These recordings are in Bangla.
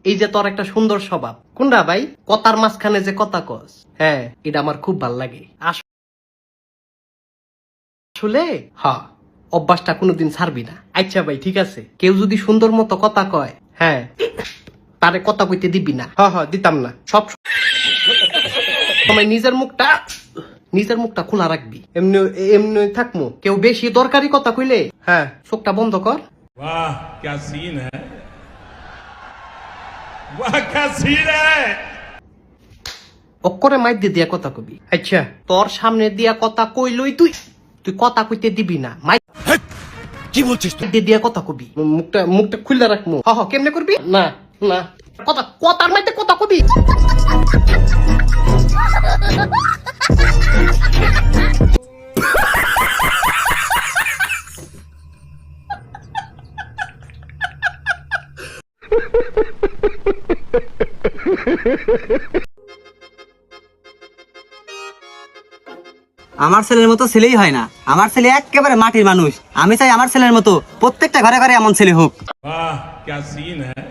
এই যে তোর একটা সুন্দর স্বভাব কোনটা ভাই, কথার মাঝখানে যে কথা কস, হ্যাঁ এটা আমার খুব ভাল লাগে আসলে। হ্যাঁ, অভ্যাসটা কোনোদিন ছাড়বি না। আচ্ছা ভাই ঠিক আছে, কেউ যদি সুন্দর মতো কথা কয়, হ্যাঁ তারে কথা কইতে দিবি না। হ্যাঁ দিতাম না, সব সময় নিজের মুখটা খোলা রাখবি। এমনি এমনি থাকমু, কেউ বেশি দরকারি কথা কইলে হ্যাঁ চোখটা বন্ধ কর। वाह क्या सीन है, वाह क्या सीन है। অক্ষরে মাইর দিয়া কথা কবি। আচ্ছা তোর সামনে দিয়া কথা কইলই তুই কথা কইতে দিবি না। কি বলছিস তুই? দিয়া কথা কবি, মুখটা খুলে রাখমু। কেমনে করবি? না না, কথার মাইতে কথা কবি। আমার ছেলের মতো ছেলেই হয় না। আমার ছেলে একেবারে মাটির মানুষ। আমি চাই আমার ছেলের মতো প্রত্যেকটা ঘরে ঘরে এমন ছেলে হোক। वाह क्या सीन है,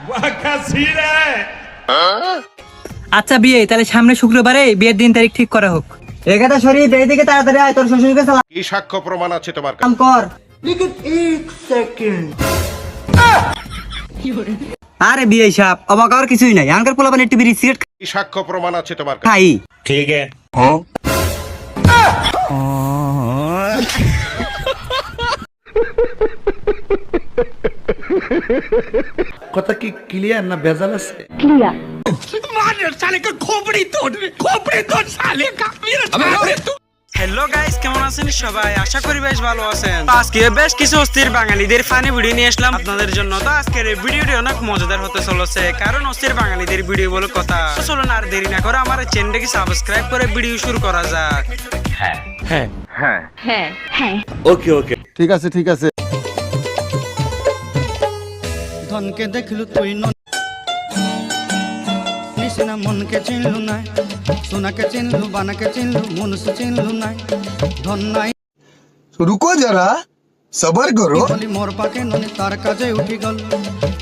वाह क्या सीन है। আচ্ছা বিয়ে তাহলে সামনে শুক্রবারে বিয়ের দিন তারিখ ঠিক করা হোক। এখানে শরীফ এইদিকে তাড়াতাড়ি আয়, তোর শ্বশুরকে কি সাক্ষ্য প্রমাণ আছে তোমার কাছে? সালাম কর। আরে বিয়ে সাহেব, অবাক হওয়ার কিছুই নাই। আঙ্কার পোলাপান একটু বিড়ি সিগারেট কি সাক্ষ্য প্রমাণ আছে তোমার কাছে? খাই। ঠিক আছে। কথা কি ক্লিয়ার না ভেজাল আছে? হ্যালো গাইস, কেমন আছেন সবাই? আশা করি বেশ ভালো আছেন। আজকে বেশ কিছু অস্থির বাঙালিদের ফানি ভিডিও নিয়ে আসলাম আপনাদের জন্য। তো আজকের এই ভিডিওটি অনেক মজাদার হতে চলেছে, কারণ অস্থির বাঙালিদের ভিডিও বলে কথা। চলুন আর দেরি না করে আমার চ্যানেলটাকে সাবস্ক্রাইব করে ভিডিও শুরু করা যাক। ওকে ওকে, ঠিক আছে ঠিক আছে। ধনকে দেখলু তুই নিশিনা মনকে চিনলু নাই, সোনাকে চিনলু বানাকে চিনলু মনুষ্য চিনলু নাই। ধন নাই রুকো যারা, সবার করো। বলি মোর পাকে ননি তার কাজে উঠি গল।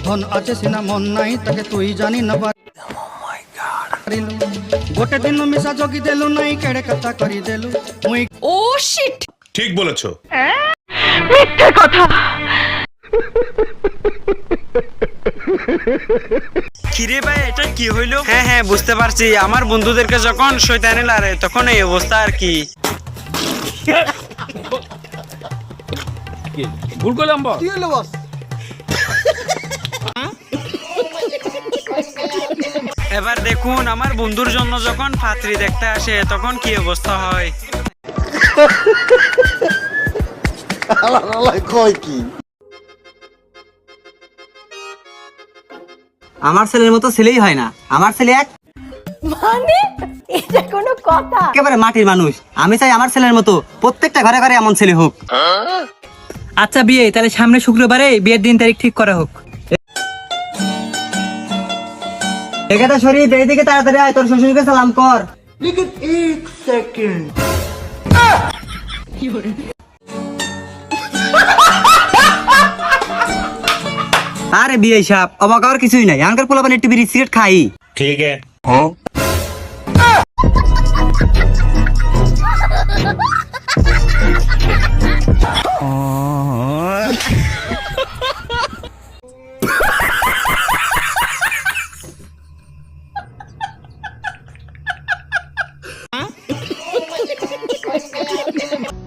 ধন আছে সিনা মন নাই তাকে তুই জানি না পারিলু। গোটে দিন মিশা জগি দেলু নাই, কেড়ে কথা করি দেলু মুই। ও শিট, ঠিক বলেছো। মিথ্যে কথা। কিরে ভাই এটা কি হইলো? হ্যাঁ বুঝতে পারছি, আমার বন্ধুদেরকে যখন শয়তানে লারে তখন এই অবস্থা আর কি। ভুল করলাম বস। কি হলো বস? এবার দেখুন আমার বন্ধুর জন্য যখন পাত্রী দেখতে আসে তখন কি অবস্থা হয়। কয় কি? আমার ছেলের মতো ছেলেই হয় না। আমার ছেলে মানে এটা কোনো কথা? একেবারে মাটির মানুষ। আমি চাই আমার ছেলের মতো প্রত্যেকটা ঘরে ঘরে এমন ছেলে হোক। আচ্ছা বিয়ে তাহলে সামনে শুক্রবারে বিয়ের দিন তারিখ ঠিক করা হোক। এখানে শরীফ এইদিকে তাড়াতাড়ি আয়, তোর শ্বশুরকে সালাম কর। আরে বিয়ে সাহেব, অবাক হওয়ার কিছুই নাই। আঙ্কার পোলাপান একটু বিড়ি সিগারেট খাই। ঠিক আছে।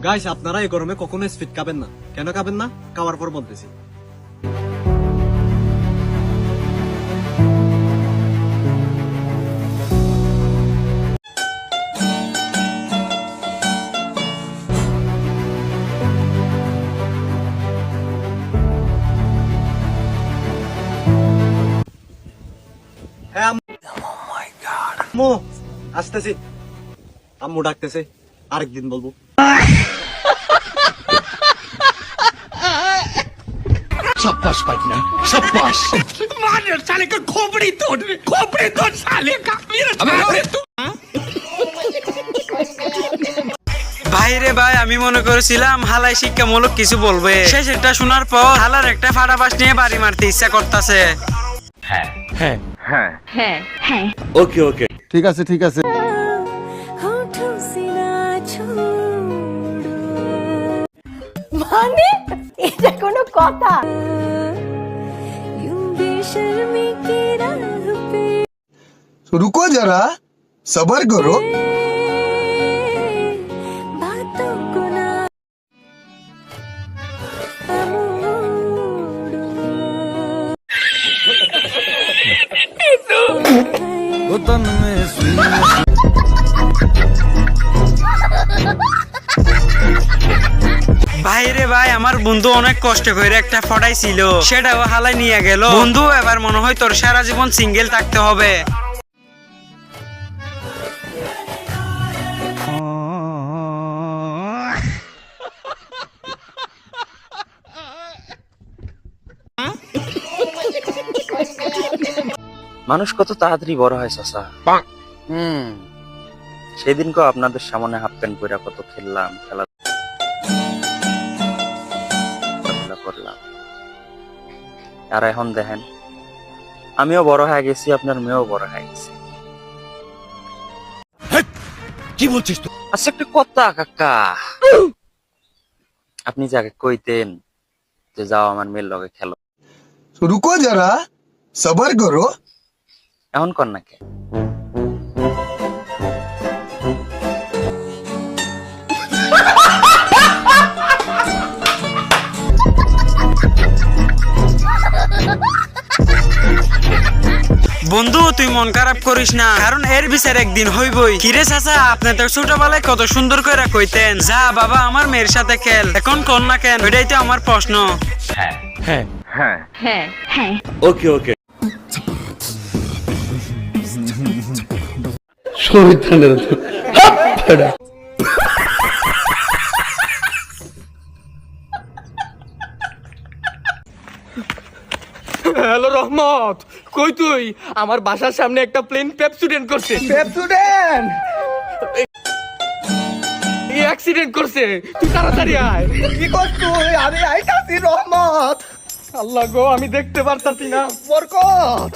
গাইস আপনারা এই গরমে কখনো স্পিড খাবেন না। কেন খাবেন না? খাওয়ার পর বলতেছি। হ্যাঁ আম্মু আসতেছি, আম্মু ডাকতেছে, আরেকদিন বলবো। সাব্বাস পাইনা, সাব্বাস। मार साले का खोपड़ी तोड़ साले का। मेरा ভাইরে ভাই আমি মনে করেছিলাম হালাই শিক্ষামূলক কিছু বলবে, শেষেরটা শোনার পর হালার একটা ফাটাবাস নিয়ে বাড়ি মারতে ইচ্ছা করতেছে। ওকে ওকে ঠিক আছে ঠিক আছে মানে এটা কোনো কথা? रुको जरा सबर करो ভাইরে ভাই আমার বন্ধু অনেক কষ্ট করে একটা ফটাইছিল, সেটাও হালাই নিয়ে গেল। বন্ধু এবার মনে হয় তোর সারা জীবন সিঙ্গেল থাকতে হবে। মানুষ কত তাড়াতাড়ি বড় হয় চাচা। সেদিনকেও আপনাদের সামনে হাফ প্যান্ট পরে কত খেললাম, খেলাধুলা করলাম, আর এখন দেখেন আমিও বড় হয়ে গেছি, আপনার মেয়েও বড় হয়ে গেছে। কি বলছিস তুই? আচ্ছা একটা কথা কাকা, আপনি যাকে কইতেন যে যাও আমার মেয়ের লগে খেলো, रुको जरा सबर करो এখন কর না কে? বন্ধু তুই মন খারাপ করিস না, কারণ এর বিচার একদিন হইবই। কিরে চাচা আপনি তো ছোটবেলায় কত সুন্দর করে কইতেন যা বাবা আমার মেয়ের সাথে খেল, এখন কর না কেন? এটাই তো আমার প্রশ্ন। ওকে ওকে হ্যালো রহমত, কই তুই? আমার বাসার সামনে একটা প্লেন পেপসুডেন্ট করছে। পেপসুডেন্ট অ্যাক্সিডেন্ট করছে, তুই তাড়াতাড়ি আয়। কি করছ তুই? আমি আইতাছি রহমত। আল্লাহ গো আমি দেখতে পারতাছি না। বরকত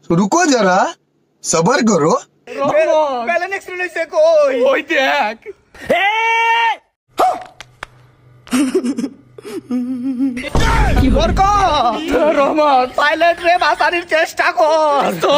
रुको जरा सबर करो রহমত প্লেন অ্যাক্সিডেন্ট হইছে কই? ওই দেখ। বরকত রহমত পাইলট রে বাঁচানোর চেষ্টা কর তো।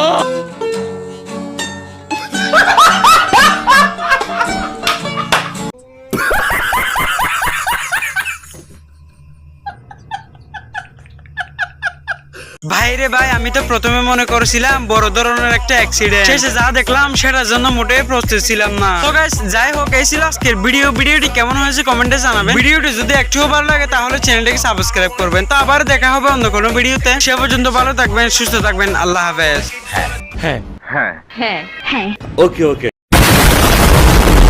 ভাইরে ভাই আমি তো প্রথমে মনে করেছিলাম বড় ধরনের একটা অ্যাক্সিডেন্ট, শেষে যা দেখলাম সেটার জন্য মোটেই প্রস্তুত ছিলাম না। তো গাইস যাই হোক এই ছিল আজকের ভিডিওটি কেমন হয়েছে কমেন্টে জানাবেন। ভিডিওটি যদি একটুও ভালো লাগে তাহলে চ্যানেলটাকে সাবস্ক্রাইব করবেন। তো আবার দেখা হবে অন্য কোনো ভিডিওতে, সে পর্যন্ত ভালো থাকবেন, সুস্থ থাকবেন, আল্লাহ হাফেজ। ওকে ওকে